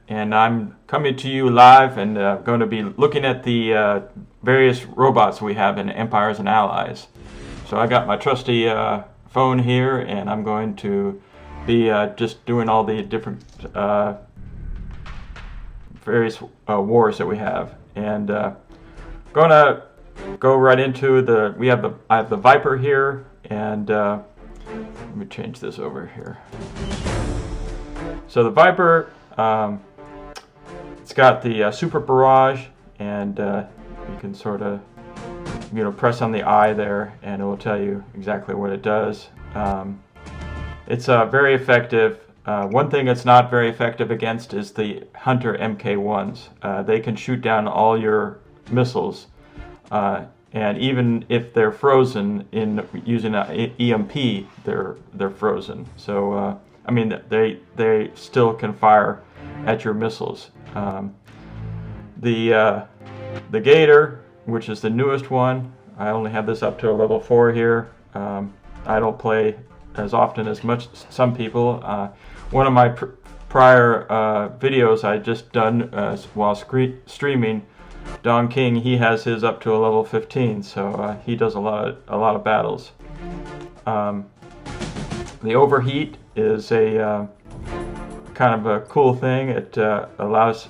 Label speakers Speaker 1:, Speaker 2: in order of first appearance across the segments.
Speaker 1: and I'm coming to you live and going to be looking at the various robots we have in Empires and Allies. So I got my trusty phone here, and I'm going to be just doing all the different various wars that we have, and going to go right into I have the Viper here, and let me change this over here. So the Viper, it's got the super barrage, and you can sort of press on the eye there, and it will tell you exactly what it does. It's very effective. One thing it's not very effective against is the Hunter MK1s. They can shoot down all your missiles, and even if they're frozen in using an EMP, they're frozen. So I mean, they still can fire at your missiles. The Gator, which is the newest one, I only have this up to a level 4 here. I don't play as often as much some people. One of my prior videos I just done while streaming, Don King, he has his up to a level 15, so he does a lot of battles. The Overheat is a kind of a cool thing. It allows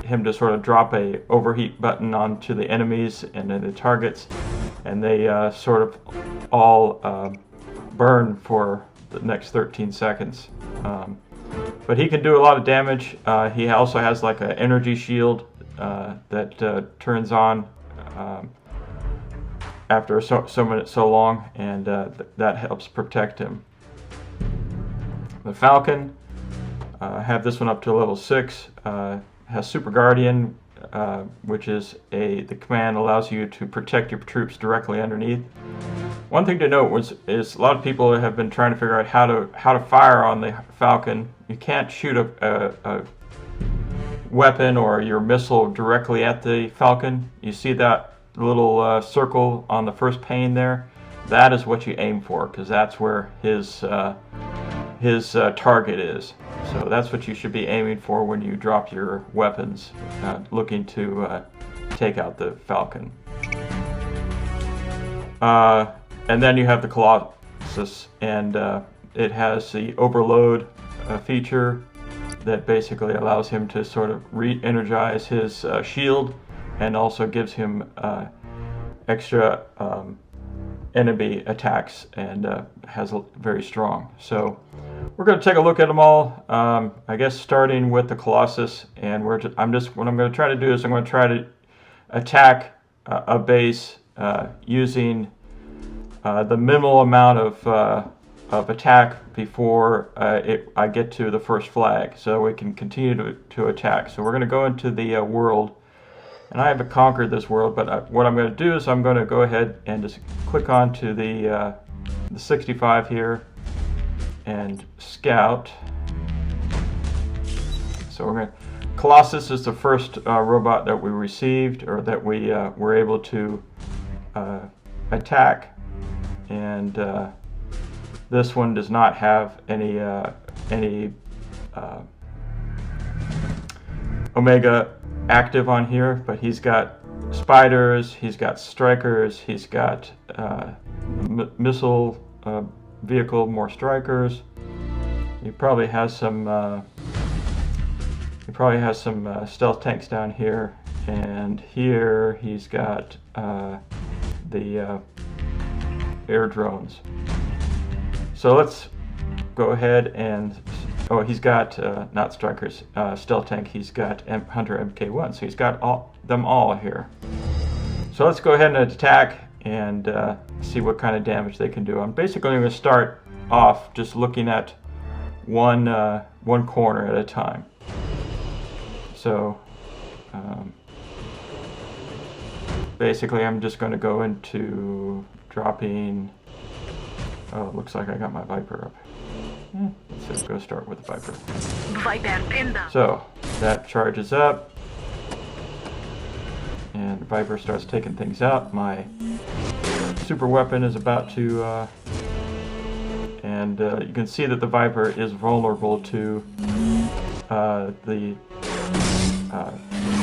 Speaker 1: him to sort of drop a overheat button onto the enemies and then the targets, and they sort of all burn for the next 13 seconds. But he can do a lot of damage. He also has like an energy shield that turns on after so long, and that helps protect him. The Falcon, have this one up to level 6. Has Super Guardian, which is the command allows you to protect your troops directly underneath. One thing to note is a lot of people have been trying to figure out how to fire on the Falcon. You can't shoot a weapon or your missile directly at the Falcon. You see that little circle on the first pane there? That is what you aim for, because that's where his target is. So that's what you should be aiming for when you drop your weapons, looking to take out the Falcon. And then you have the Colossus, and it has the overload feature that basically allows him to sort of re-energize his shield, and also gives him extra enemy attacks, and has very strong. So we're going to take a look at them all. I guess starting with the Colossus, and what I'm going to try to do is I'm going to try to attack a base using the minimal amount of attack before I get to the first flag, so we can continue to attack. So we're going to go into the world, and I haven't conquered this world, but what I'm going to do is I'm going to go ahead and just click on to the 65 here and scout. So we're going to, Colossus is the first robot that we received, or that we were able to attack, and this one does not have any Omega active on here, but he's got spiders, he's got strikers, he's got missile vehicle, more strikers. He probably has some stealth tanks down here, and here he's got the air drones. So let's go ahead and, oh, he's got not strikers, stealth tank. He's got Hunter MK1, so he's got them all here. So let's go ahead and attack and see what kind of damage they can do. I'm basically going to start off just looking at one corner at a time. So basically I'm just going to go into dropping. Oh, it looks like I got my Viper up. Let's go start with the Viper. So that charges up, and the Viper starts taking things out. My super weapon is about to, and you can see that the Viper is vulnerable to the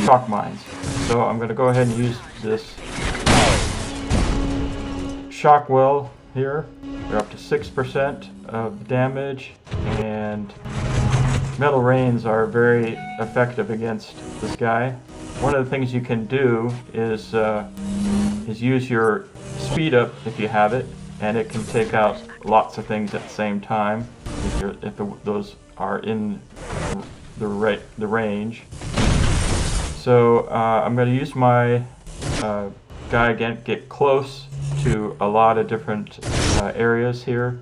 Speaker 1: shock mines. So I'm going to go ahead and use this shock well here. We're up to 6% of damage, and metal rains are very effective against this guy. One of the things you can do is use your speed up if you have it, and it can take out lots of things at the same time if those are in the range. So I'm going to use my guy again, get close to a lot of different areas here.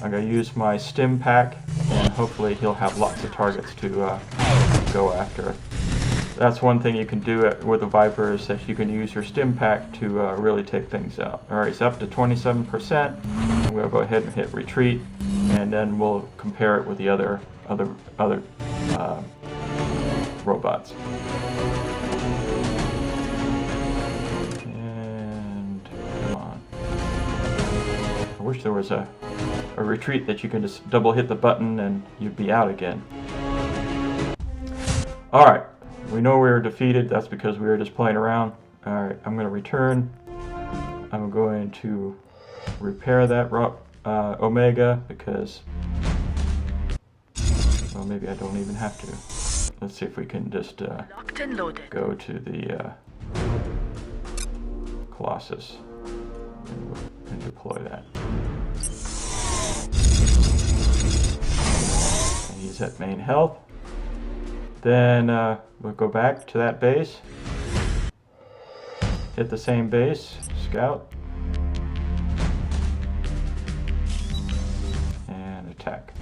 Speaker 1: I'm going to use my stim pack, and hopefully he'll have lots of targets to go after. That's one thing you can do with a Viper, is that you can use your stim pack to really take things out. Alright, it's up to 27%. I'm going to go ahead and hit retreat, and then we'll compare it with the other robots. And come on. I wish there was a retreat that you can just double hit the button and you'd be out again. Alright, we know we were defeated. That's because we were just playing around. Alright, I'm going to return. I'm going to repair that Omega because, well, maybe I don't even have to. Let's see if we can just go to the Colossus and deploy that. And he's at main health. Then we'll go back to that base, hit the same base, scout, and attack.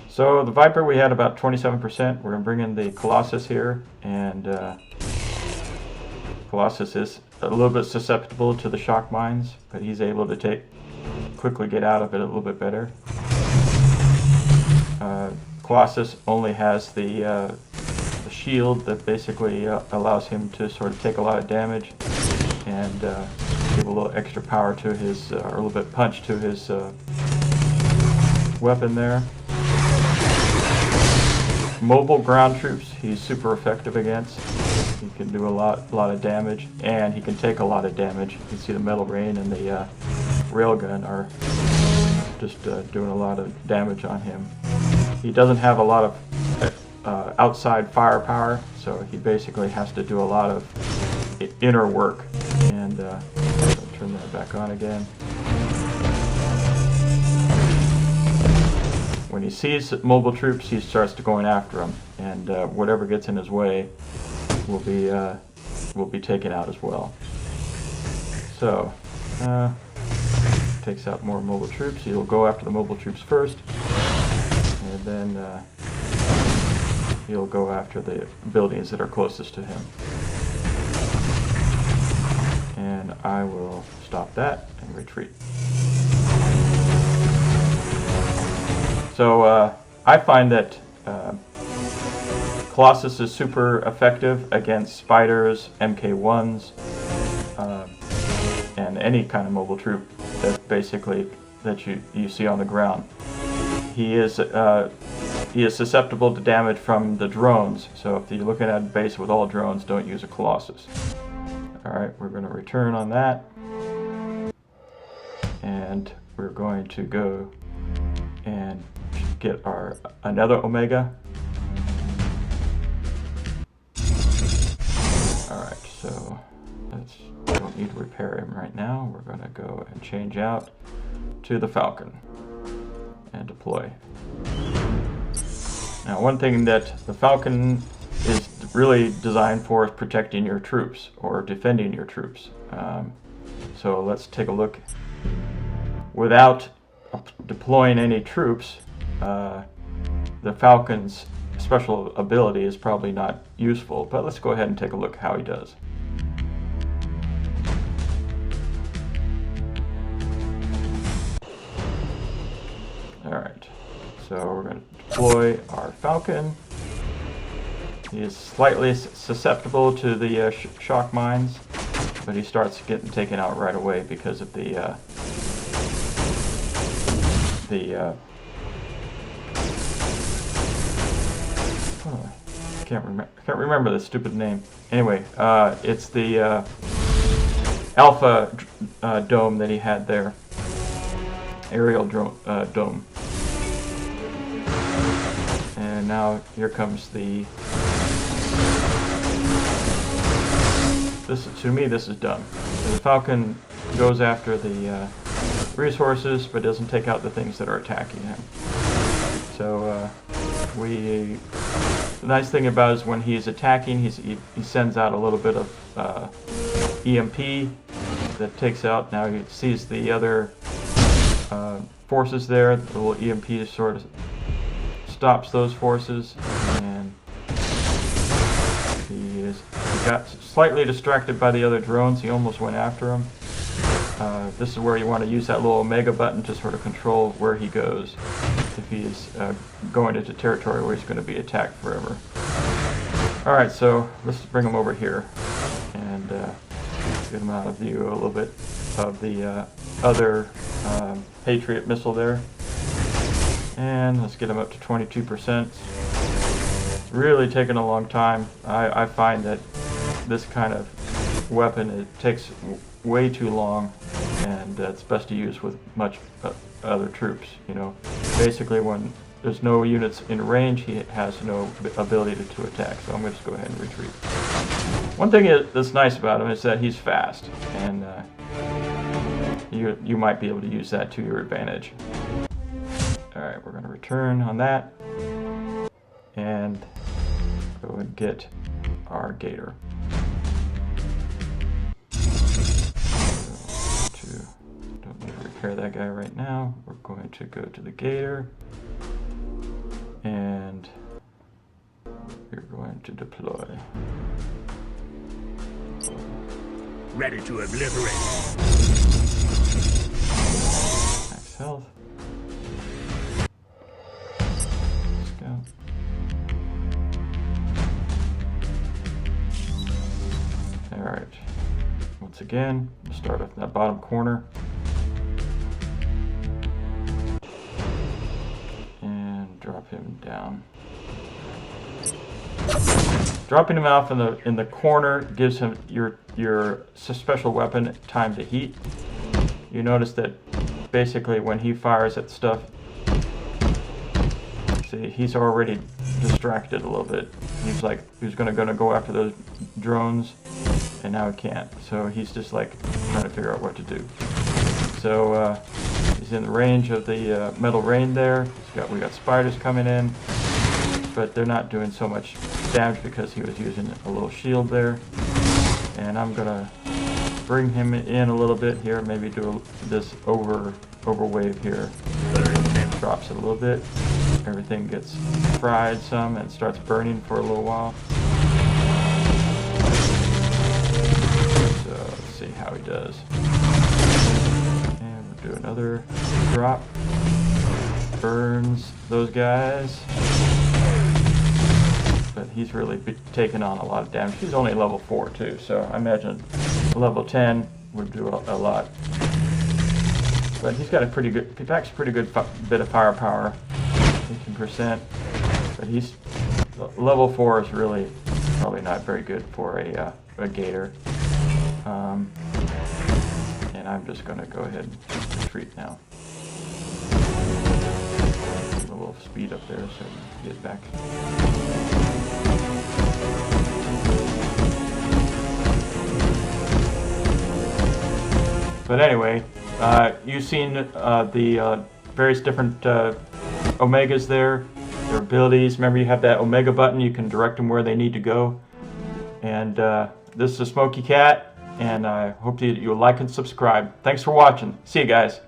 Speaker 1: So the Viper, we had about 27%. We're going to bring in the Colossus here, and Colossus is a little bit susceptible to the shock mines, but he's able to quickly get out of it a little bit better. Colossus only has the shield that basically allows him to sort of take a lot of damage and give a little extra power to his, or a little bit punch to his weapon there. Mobile ground troops, he's super effective against. He can do a lot of damage, and he can take a lot of damage. You can see the metal rain and the railgun are just doing a lot of damage on him. He doesn't have a lot of outside firepower, so he basically has to do a lot of inner work. And I'll turn that back on again. When he sees mobile troops, he starts to going after them, and whatever gets in his way will be taken out as well. So takes out more mobile troops. He'll go after the mobile troops first, and then he'll go after the buildings that are closest to him. And I will stop that and retreat. So I find that Colossus is super effective against spiders, MK1s, and any kind of mobile troop that you see on the ground. He is susceptible to damage from the drones. So if you're looking at a base with all drones, don't use a Colossus. All right, we're going to return on that, and we're going to go and get another Omega. Alright, so we don't need to repair him right now. We're going to go and change out to the Falcon and deploy. Now, one thing that the Falcon is really designed for is protecting your troops or defending your troops. So let's take a look. Without deploying any troops, the Falcon's special ability is probably not useful, but let's go ahead and take a look how he does. Alright, so we're going to deploy our Falcon. He is slightly susceptible to the shock mines, but he starts getting taken out right away because of the the can't remember the stupid name. Anyway, it's the Alpha dome that he had there, aerial dome. And now here comes the. To me, this is done. The Falcon goes after the resources, but doesn't take out the things that are attacking him. So the nice thing about it is when he's attacking, he sends out a little bit of EMP that takes out. Now he sees the other forces there. The little EMP sort of stops those forces, and he got slightly distracted by the other drones. He almost went after them. This is where you want to use that little Omega button to sort of control where he goes if he's going into territory where he's going to be attacked forever. Alright, so let's bring him over here and get him out of view a little bit of the other Patriot missile there. And let's get him up to 22%. It's really taken a long time. I find that this kind of weapon, it takes way too long, and it's best to use with much other troops. You know, basically when there's no units in range, he has no ability to attack. So I'm going to just go ahead and retreat. One thing that's nice about him is that he's fast, and you might be able to use that to your advantage. All right, we're going to return on that and go and get our gator. Don't need to repair that guy right now. We're going to go to the gator and we're going to deploy.
Speaker 2: Ready to obliterate.
Speaker 1: Max health. Let's go. Alright. Once again, we'll start off in that bottom corner. And drop him down. Dropping him off in the corner gives him your special weapon time to heat. You notice that basically when he fires at stuff, see, he's already distracted a little bit. He's like, he's gonna go after those drones, and now he can't. So he's just like trying to figure out what to do. So he's in the range of the metal rain there. We got spiders coming in, but they're not doing so much damage because he was using a little shield there. And I'm gonna bring him in a little bit here, maybe do this over wave here. Drops it a little bit. Everything gets fried some and starts burning for a little while. So let's see how he does. And we'll do another drop. Burns those guys. But he's really taken on a lot of damage. He's only level 4 too, so I imagine level 10 would do a lot. But he's got he packs a pretty good bit of firepower, 18%. But he's level 4 is really probably not very good for a gator. And I'm just going to go ahead and retreat now. A little speed up there so we can get back. But anyway, you've seen the various different Omegas there, their abilities. Remember, you have that Omega button. You can direct them where they need to go. And this is Smokey Cat, and I hope that you'll like and subscribe. Thanks for watching. See you guys.